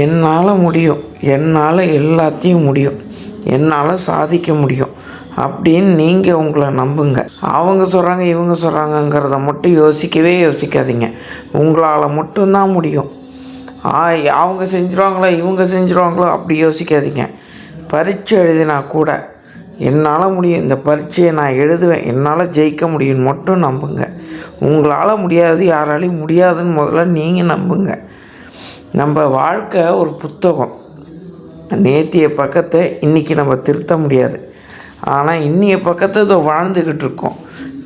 என்னால் முடியும், என்னால் எல்லாத்தையும் முடியும், என்னால் சாதிக்க முடியும் அப்படின்னு நீங்கள் உங்களை நம்புங்க. அவங்க சொல்கிறாங்க இவங்க சொல்கிறாங்கங்கிறத மட்டும் யோசிக்கவே யோசிக்காதீங்க. உங்களால் மட்டும்தான் முடியும். அவங்க செஞ்சுருவாங்களோ இவங்க செஞ்சுருவாங்களோ அப்படி யோசிக்காதீங்க. பரீட்சை எழுதினா கூட என்னால் முடியும், இந்த பரீட்சையை நான் எழுதுவேன், என்னால் ஜெயிக்க முடியும்னு மட்டும் நம்புங்க. உங்களால் முடியாது, யாராலையும் முடியாதுன்னு முதல்ல நீங்கள் நம்புங்க. நம்ம வாழ்க்கை ஒரு புத்தகம். நேற்றைய பக்கத்தை இன்றைக்கி நம்ம திருத்த முடியாது, ஆனால் இன்னைய பக்கத்தை இதோ வாழ்ந்துக்கிட்டு இருக்கோம்.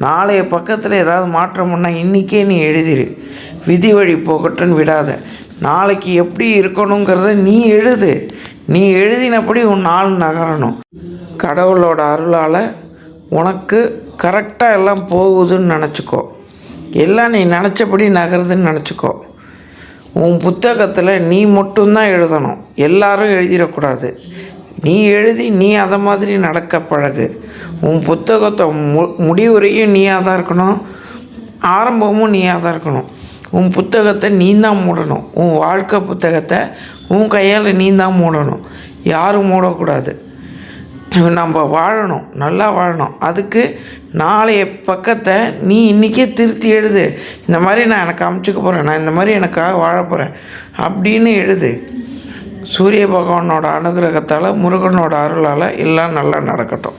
நாளைய பக்கத்தில் ஏதாவது மாற்றம் பண்ணால் இன்றைக்கே நீ எழுதிரு. விதி வழி போகட்டுன்னு விடாத. நாளைக்கு எப்படி இருக்கணுங்கிறத நீ எழுது. நீ எழுதினபடி உன் நாள் நகரணும். கடவுளோட அருளால் உனக்கு கரெக்டாக எல்லாம் போகுதுன்னு நினச்சிக்கோ. எல்லாம் நீ நினச்சபடி நகருதுன்னு நினச்சிக்கோ. உன் புத்தகத்தில் நீ மட்டும்தான் எழுதணும், எல்லாரும் எழுதிடக்கூடாது. நீ எழுதி நீ அதை மாதிரி நடக்க பழகு. உன் புத்தகத்தை முடிவுரையும் நீயாக தான் இருக்கணும், ஆரம்பமும் நீயாக தான் இருக்கணும். உன் புத்தகத்தை நீ தான் மூடணும். உன் வாழ்க்கை புத்தகத்தை உன் கையால் நீ தான் மூடணும், யாரும் மூடக்கூடாது. நம்ம வாழணும், நல்லா வாழணும். அதுக்கு நாளைய பக்கத்தை நீ இன்றைக்கே திருத்தி எழுது. இந்த மாதிரி நான் எனக்கு அமைச்சுக்க போகிறேன், நான் இந்த மாதிரி எனக்காக வாழ போகிறேன் அப்படின்னு எழுது. சூரிய பகவானோட அனுகிரகத்தால், முருகனோட அருளால் எல்லாம் நல்லா நடக்கட்டும்.